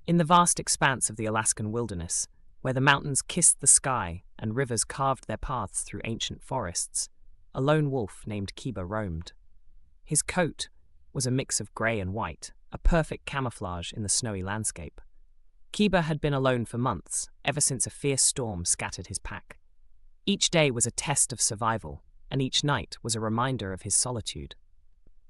In the vast expanse of the Alaskan wilderness, where the mountains kissed the sky and rivers carved their paths through ancient forests, a lone wolf named Kiba roamed. His coat was a mix of grey and white, a perfect camouflage in the snowy landscape. Kiba had been alone for months, ever since a fierce storm scattered his pack. Each day was a test of survival, and each night was a reminder of his solitude.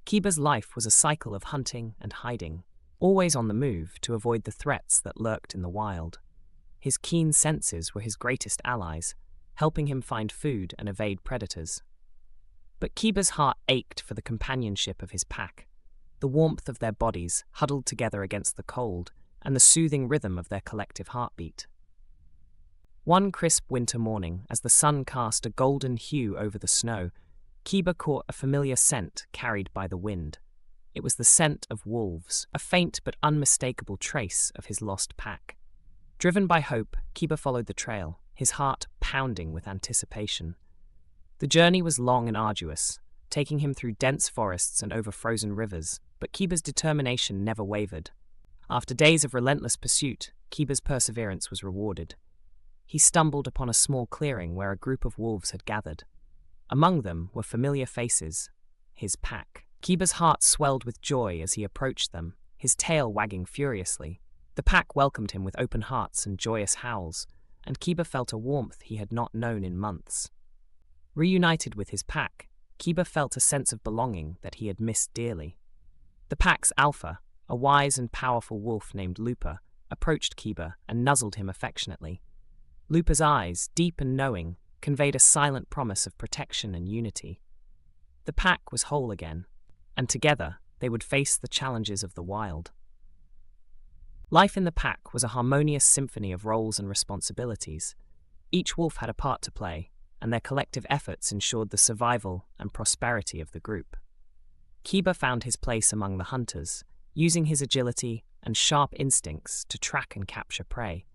Kiba's life was a cycle of hunting and hiding, always on the move to avoid the threats that lurked in the wild. His keen senses were his greatest allies, helping him find food and evade predators. But Kiba's heart ached for the companionship of his pack, the warmth of their bodies huddled together against the cold, and the soothing rhythm of their collective heartbeat. One crisp winter morning, as the sun cast a golden hue over the snow, Kiba caught a familiar scent carried by the wind. It was the scent of wolves, a faint but unmistakable trace of his lost pack. Driven by hope, Kiba followed the trail, his heart pounding with anticipation. The journey was long and arduous, taking him through dense forests and over frozen rivers, but Kiba's determination never wavered. After days of relentless pursuit, Kiba's perseverance was rewarded. He stumbled upon a small clearing where a group of wolves had gathered. Among them were familiar faces, his pack. Kiba's heart swelled with joy as he approached them, his tail wagging furiously. The pack welcomed him with open hearts and joyous howls, and Kiba felt a warmth he had not known in months. Reunited with his pack, Kiba felt a sense of belonging that he had missed dearly. The pack's alpha, a wise and powerful wolf named Lupa, approached Kiba and nuzzled him affectionately. Lupa's eyes, deep and knowing, conveyed a silent promise of protection and unity. The pack was whole again, and together they would face the challenges of the wild. Life in the pack was a harmonious symphony of roles and responsibilities. Each wolf had a part to play, and their collective efforts ensured the survival and prosperity of the group. Kiba found his place among the hunters, using his agility and sharp instincts to track and capture prey.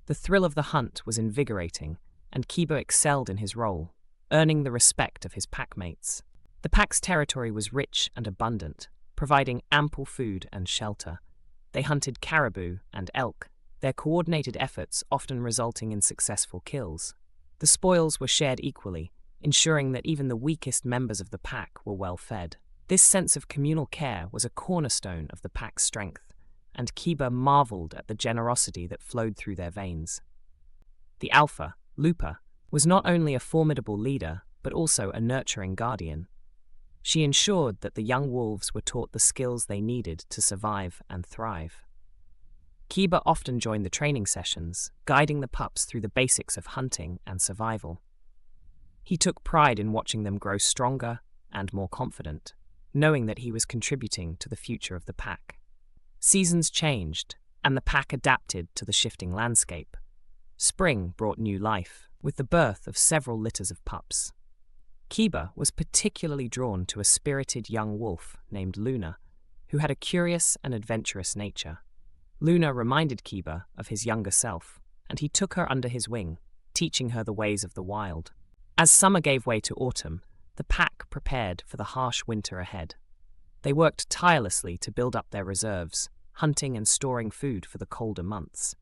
The thrill of the hunt was invigorating, and Kiba excelled in his role, earning the respect of his packmates. The pack's territory was rich and abundant, providing ample food and shelter. They hunted caribou and elk, their coordinated efforts often resulting in successful kills. The spoils were shared equally, ensuring that even the weakest members of the pack were well fed. This sense of communal care was a cornerstone of the pack's strength, and Kiba marveled at the generosity that flowed through their veins. The alpha, Lupa, was not only a formidable leader, but also a nurturing guardian. She ensured that the young wolves were taught the skills they needed to survive and thrive. Kiba often joined the training sessions, guiding the pups through the basics of hunting and survival. He took pride in watching them grow stronger and more confident, knowing that he was contributing to the future of the pack. Seasons changed, and the pack adapted to the shifting landscape. Spring brought new life, with the birth of several litters of pups. Kiba was particularly drawn to a spirited young wolf named Luna, who had a curious and adventurous nature. Luna reminded Kiba of his younger self, and he took her under his wing, teaching her the ways of the wild. As summer gave way to autumn, the pack prepared for the harsh winter ahead. They worked tirelessly to build up their reserves, hunting and storing food for the colder months.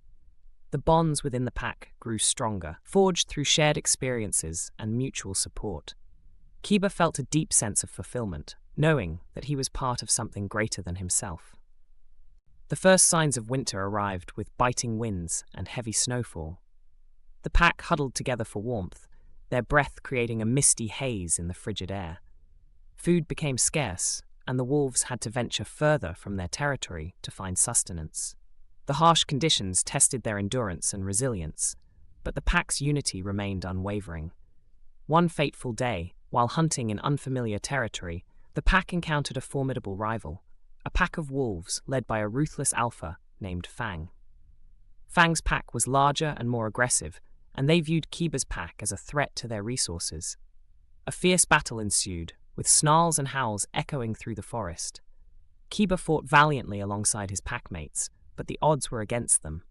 The bonds within the pack grew stronger, forged through shared experiences and mutual support. Kiba felt a deep sense of fulfillment, knowing that he was part of something greater than himself. The first signs of winter arrived with biting winds and heavy snowfall. The pack huddled together for warmth, their breath creating a misty haze in the frigid air. Food became scarce, and the wolves had to venture further from their territory to find sustenance. The harsh conditions tested their endurance and resilience, but the pack's unity remained unwavering. One fateful day, while hunting in unfamiliar territory, the pack encountered a formidable rival, a pack of wolves led by a ruthless alpha named Fang. Fang's pack was larger and more aggressive, and they viewed Kiba's pack as a threat to their resources. A fierce battle ensued, with snarls and howls echoing through the forest. Kiba fought valiantly alongside his packmates, but the odds were against them.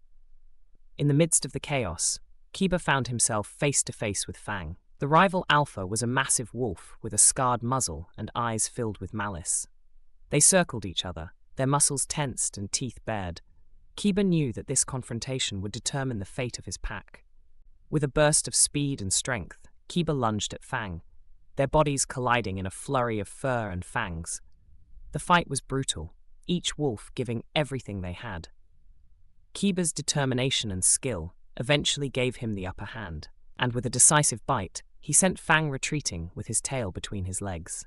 In the midst of the chaos, Kiba found himself face to face with Fang. The rival alpha was a massive wolf with a scarred muzzle and eyes filled with malice. They circled each other, their muscles tensed and teeth bared. Kiba knew that this confrontation would determine the fate of his pack. With a burst of speed and strength, Kiba lunged at Fang, their bodies colliding in a flurry of fur and fangs. The fight was brutal, each wolf giving everything they had. Kiba's determination and skill eventually gave him the upper hand, and with a decisive bite, he sent Fang retreating with his tail between his legs.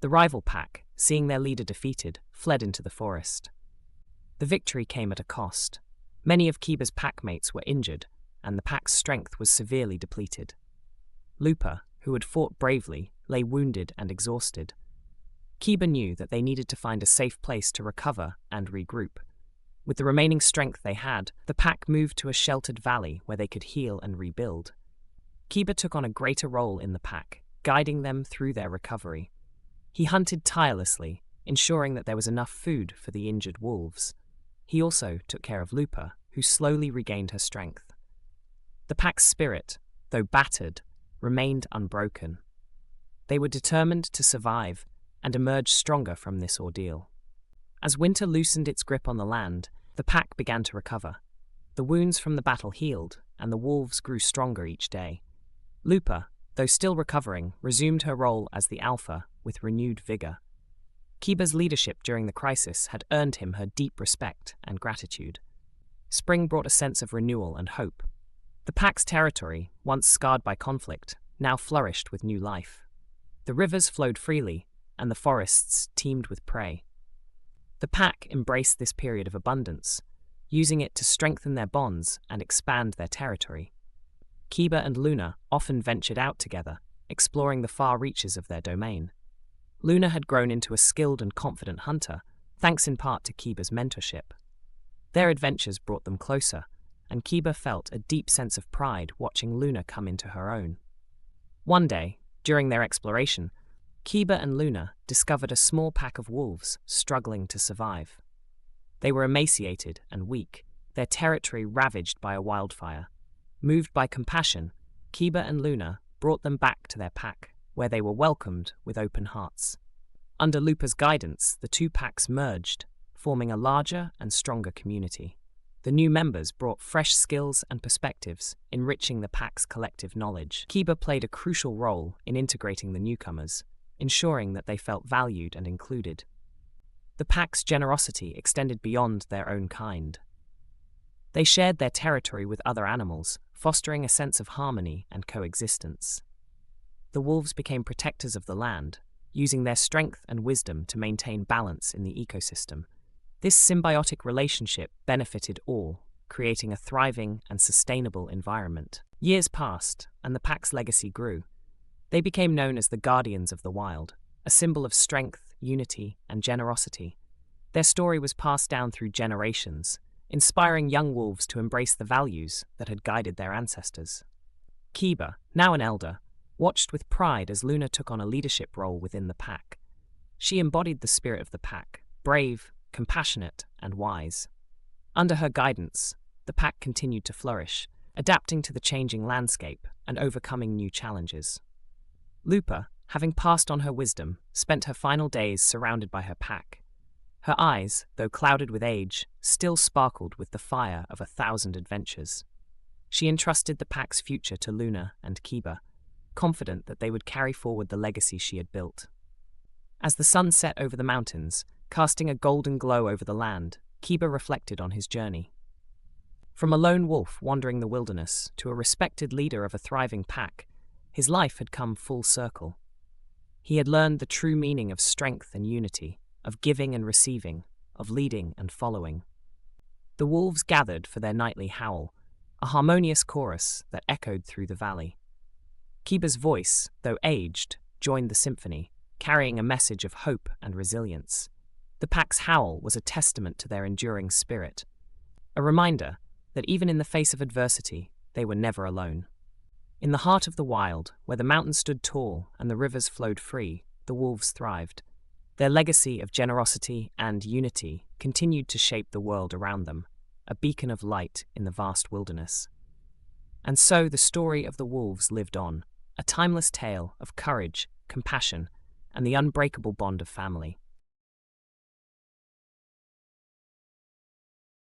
The rival pack, seeing their leader defeated, fled into the forest. The victory came at a cost. Many of Kiba's packmates were injured, and the pack's strength was severely depleted. Lupa, who had fought bravely, lay wounded and exhausted. Kiba knew that they needed to find a safe place to recover and regroup. With the remaining strength they had, the pack moved to a sheltered valley where they could heal and rebuild. Kiba took on a greater role in the pack, guiding them through their recovery. He hunted tirelessly, ensuring that there was enough food for the injured wolves. He also took care of Lupa, who slowly regained her strength. The pack's spirit, though battered, remained unbroken. They were determined to survive and emerge stronger from this ordeal. As winter loosened its grip on the land, the pack began to recover. The wounds from the battle healed, and the wolves grew stronger each day. Lupa, though still recovering, resumed her role as the alpha with renewed vigor. Kiba's leadership during the crisis had earned him her deep respect and gratitude. Spring brought a sense of renewal and hope. The pack's territory, once scarred by conflict, now flourished with new life. The rivers flowed freely, and the forests teemed with prey. The pack embraced this period of abundance, using it to strengthen their bonds and expand their territory. Kiba and Luna often ventured out together, exploring the far reaches of their domain. Luna had grown into a skilled and confident hunter, thanks in part to Kiba's mentorship. Their adventures brought them closer, and Kiba felt a deep sense of pride watching Luna come into her own. One day, during their exploration, Kiba and Luna discovered a small pack of wolves struggling to survive. They were emaciated and weak, their territory ravaged by a wildfire. Moved by compassion, Kiba and Luna brought them back to their pack, where they were welcomed with open hearts. Under Lupa's guidance, the two packs merged, forming a larger and stronger community. The new members brought fresh skills and perspectives, enriching the pack's collective knowledge. Kiba played a crucial role in integrating the newcomers, ensuring that they felt valued and included. The pack's generosity extended beyond their own kind. They shared their territory with other animals, fostering a sense of harmony and coexistence. The wolves became protectors of the land, using their strength and wisdom to maintain balance in the ecosystem. This symbiotic relationship benefited all, creating a thriving and sustainable environment. Years passed, and the pack's legacy grew. They became known as the Guardians of the Wild, a symbol of strength, unity, and generosity. Their story was passed down through generations, inspiring young wolves to embrace the values that had guided their ancestors. Kiba, now an elder, watched with pride as Luna took on a leadership role within the pack. She embodied the spirit of the pack, brave, compassionate, and wise. Under her guidance, the pack continued to flourish, adapting to the changing landscape and overcoming new challenges. Lupa, having passed on her wisdom, spent her final days surrounded by her pack. Her eyes, though clouded with age, still sparkled with the fire of 1,000 adventures. She entrusted the pack's future to Luna and Kiba, confident that they would carry forward the legacy she had built. As the sun set over the mountains, casting a golden glow over the land, Kiba reflected on his journey. From a lone wolf wandering the wilderness to a respected leader of a thriving pack, his life had come full circle. He had learned the true meaning of strength and unity, of giving and receiving, of leading and following. The wolves gathered for their nightly howl, a harmonious chorus that echoed through the valley. Kiba's voice, though aged, joined the symphony, carrying a message of hope and resilience. The pack's howl was a testament to their enduring spirit, a reminder that even in the face of adversity, they were never alone. In the heart of the wild, where the mountains stood tall and the rivers flowed free, the wolves thrived. Their legacy of generosity and unity continued to shape the world around them, a beacon of light in the vast wilderness. And so the story of the wolves lived on, a timeless tale of courage, compassion, and the unbreakable bond of family.